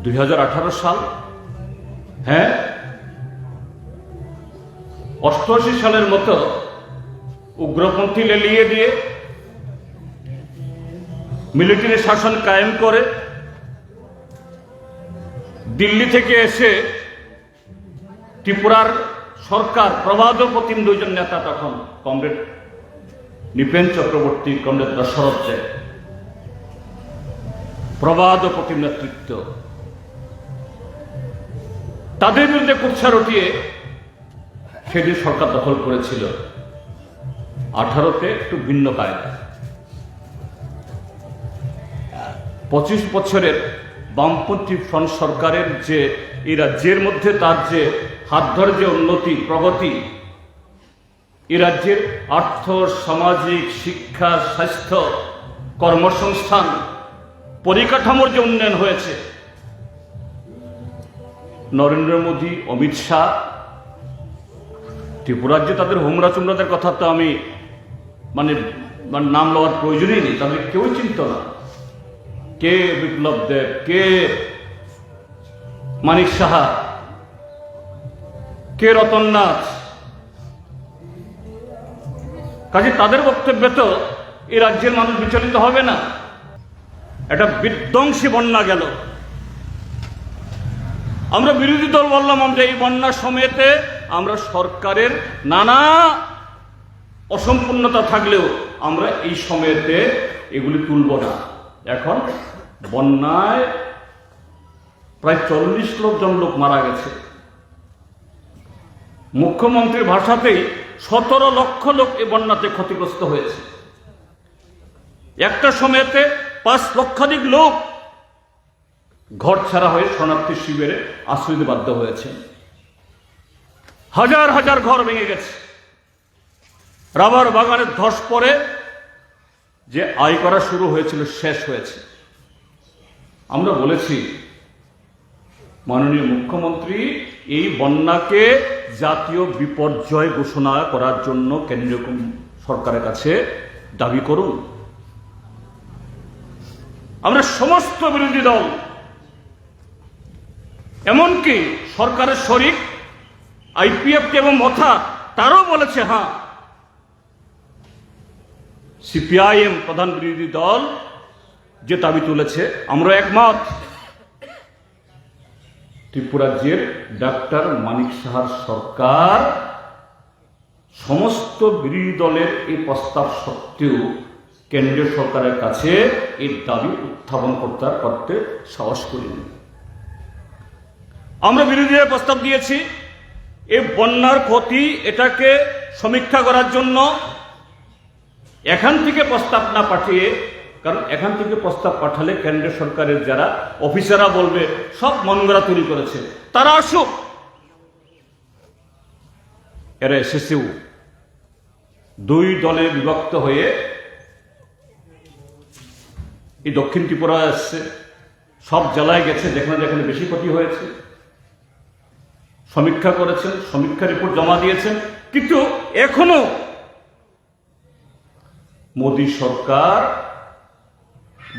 2018 সাল, হ্যাঁ 88 সালের মতো উগ্রপন্থী লেলিয়ে দিয়ে মিলিটারি শাসন কায়েম করে দিল্লি থেকে এসে ত্রিপুরার সরকার প্রবাদ প্রতিম দুইজন নেতা, তখন কমরেড নৃপেন চক্রবর্তী, কমরেড দশরথ রায়, প্রবাদ প্রতিম নেতৃত্ব, তাদের বিরুদ্ধে কুৎসা রটিয়ে সেদিন সরকার দখল করেছিল। 18তে একটু ভিন্ন কায়দা। 25 বছরের বামপন্থী ফ্রন্ট সরকারের যে এই রাজ্যের মধ্যে তার যে হাত ধরে যে উন্নতি প্রগতি, এই রাজ্যের আর্থ সামাজিক শিক্ষা স্বাস্থ্য কর্মসংস্থান পরিকাঠামোর যে উন্নয়ন হয়েছে, নরেন্দ্র মোদী অমিত শাহ, ত্রিপুরার যে তাদের হোমরা চুমরাদের কথা তো আমি মানে নাম লওয়ার প্রয়োজনই নেই, তাদের কেউ চিনত না। কে বিপ্লব দেব, কে মানিক সাহা, কে রতননাথ, কাজে তাদের বক্তব্যে তো এই রাজ্যের মানুষ বিচলিত হবে না। একটা বিধ্বংসী বন্যা গেল, আমরা বিরোধী দল বললাম আমরা এই বন্যার সময়তে আমরা সরকারের নানা অসম্পূর্ণতা থাকলেও আমরা এই সময়তে এগুলি তুলব না। এখন বন্যায় প্রায় 40 লোক মারা গেছে। মুখ্যমন্ত্রীর ভাষাতেই 17 লক্ষ লোক এই বন্যাতে ক্ষতিগ্রস্ত হয়েছে। একটা সময়তে 5 লক্ষাধিক লোক ঘর ছাড়া হয়ে শরণার্থী শিবিরে আশ্রয় নিতে বাধ্য হয়েছে। হাজার হাজার ঘর ভেঙে গেছে। রাবার বাগানের ধস পড়ে যে আয় করা শুরু হয়েছিল শেষ হয়েছে। আমরা বলেছি মাননীয় মুখ্যমন্ত্রী এই বন্যাকে জাতীয় বিপর্যয় ঘোষণা করার জন্য কেন্দ্রীয় সরকারের কাছে দাবি করুন। আমরা সমস্ত বিরোধী দল, এমনকি সরকারের শরিক IPF এবং মথা, তারাও বলেছে হ্যাঁ, CPIM প্রধান বিরোধী দল যে দাবি তুলেছে আমরা একমত। ত্রিপুরাজ্যের ডক্টর মানিক সাহার সরকার সমস্ত বিরোধী দলের এই প্রস্তাব সত্ত্বেও কেন্দ্রীয় সরকারের কাছে এই দাবি উত্থাপন করতে সাহস করেনি। আমরা বিরোধীদের প্রস্তাব দিয়েছি এই বন্যার ক্ষতি এটাকে সমীক্ষা করার জন্য এখান থেকে প্রস্তাব না পাঠিয়ে, কারণ এখান থেকে প্রস্তাব পাঠালে কেন্দ্রীয় সরকারের যারা অফিসাররা বলবে সব মনগড়া তৈরি করেছে, তারা আসুক, এরা এসেছেও। 2 দলে বিভক্ত হয়ে এই দক্ষিণ ত্রিপুরা আসছে, সব জেলায় গেছে, যেখানে যেখানে বেশি ক্ষতি হয়েছে সমীক্ষা করেছেন, সমীক্ষা রিপোর্ট জমা দিয়েছেন। কিন্তু এখনো মোদী সরকার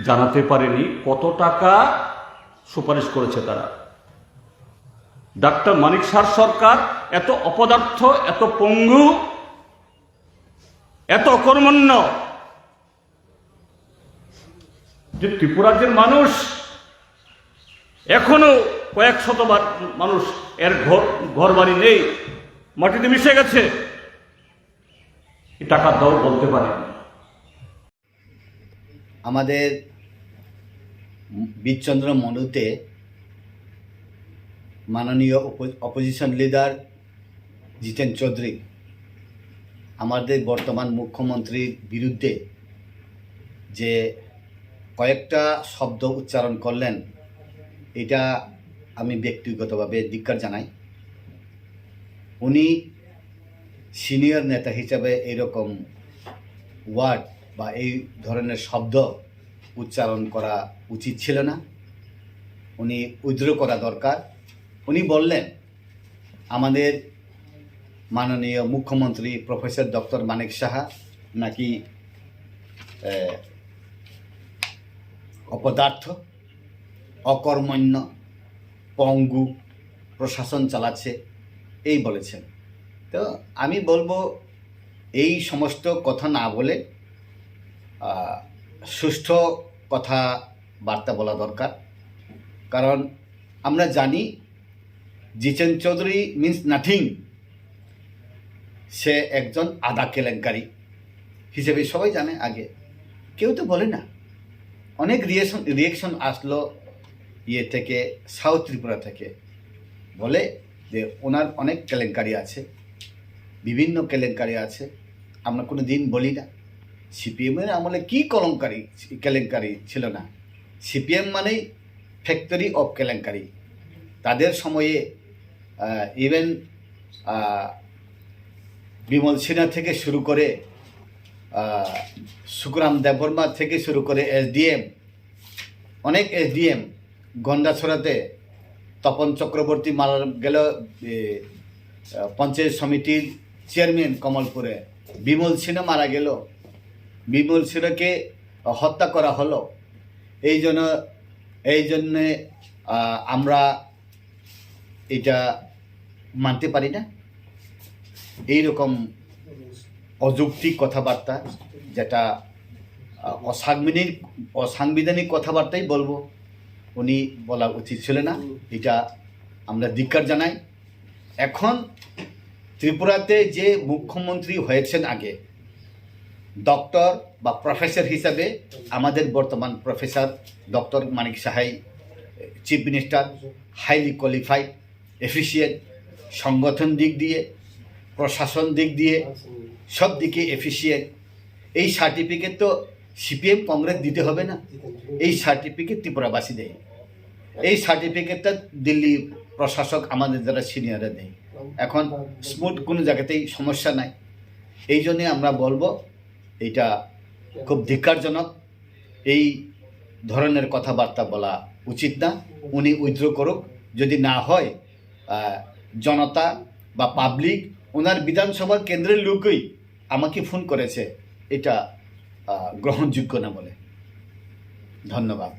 জানাতে পারেনি কত টাকা সুপারিশ করেছে তারা। ডক্টর মানিক সাহার সরকার এত অপদার্থ, এত পঙ্গু, এত অকর্মণ্য যে ত্রিপুরাজ্যের মানুষ এখনো কয়েক শতবার মানুষ এর ঘর বাড়ি নেই, মাটিতে মিশে গেছে, টাকা দাও বলতে পারে। আমাদের বিচন্দ্র মনুতে মাননীয় অপোজিশন লিডার জিতেন চৌধুরী আমাদের বর্তমান মুখ্যমন্ত্রীর বিরুদ্ধে যে কয়েকটা শব্দ উচ্চারণ করলেন, এটা আমি ব্যক্তিগতভাবে ধিক্কার জানাই। উনি সিনিয়র নেতা হিসাবে এরকম ওয়ার্ড বা এই ধরনের শব্দ উচ্চারণ করা উচিত ছিল না। উনি উইথড্র করা দরকার। উনি বললেন আমাদের মাননীয় মুখ্যমন্ত্রী প্রফেসর ডক্টর মানিক সাহা নাকি অপদার্থ, অকর্মণ্য, পঙ্গু প্রশাসন চালাচ্ছে এই বলেছেন। তো আমি বলবো এই সমস্ত কথা না বলে সুষ্ঠু কথাবার্তা বলা দরকার। কারণ আমরা জানি জিতেন চৌধুরী মিন্স নাথিং, সে একজন আধা কেলেঙ্কারি হিসেবে সবাই জানে। আগে কেউ তো বলে না, অনেক রিয়েকশন আসলো ইয়ে থেকে, সাউথ ত্রিপুরা থেকে, বলে যে ওনার অনেক কেলেঙ্কারি আছে, বিভিন্ন কেলেঙ্কারি আছে। আমরা কোনো দিন বলি না সিপিএমের আমলে কী কেলেঙ্কারি ছিল না। সিপিএম মানেই ফ্যাক্টরি অফ কেলেঙ্কারি। তাদের সময়ে ইভেন বিমল সিনহা থেকে শুরু করে সুখরাম দেববর্মা থেকে শুরু করে এসডিএম, অনেক এসডিএম, গন্ডাছড়াতে তপন চক্রবর্তী মারা গেল, পঞ্চায়েত সমিতির চেয়ারম্যান কমলপুরে বিমল সিনহা মারা গেল, বিমল সিনহাকে হত্যা করা হলো। এই জন্যে আমরা এটা মানতে পারি না। এইরকম অযৌক্তিক কথাবার্তা, যেটা অসাংবিধানিক কথাবার্তাই বলবো, উনি বলা উচিত ছিল না। এটা আমরা ধিক্কার জানাই। এখন ত্রিপুরাতে যে মুখ্যমন্ত্রী হয়েছেন আগে, ডক্টর বা প্রফেসর হিসাবে আমাদের বর্তমান প্রফেসর ডক্টর মানিক সাহাই, chief minister, highly qualified, efficient, সংগঠন দিক দিয়ে, প্রশাসন দিক দিয়ে, সব দিকে এফিসিয়েন্ট। এই সার্টিফিকেট তো সিপিএম কংগ্রেস দিতে হবে না, এই সার্টিফিকেট ত্রিপুরাবাসী দেয়। এই সার্টিফিকেটটা দিল্লি প্রশাসক আমাদের যারা সিনিয়ররা দেয়। এখন স্মুথ কোনো জায়গাতেই সমস্যা নাই। এই জন্যে আমরা বলবো এটা খুব ধিক্কারজনক। এই ধরনের কথাবার্তা বলা উচিত না। উনি উইথড্র করুক। যদি না হয়, জনতা বা পাবলিক, ওনার বিধানসভার কেন্দ্রের লোকই আমাকে ফোন করেছে, এটা গ্রহণযোগ্য না বলে। ধন্যবাদ।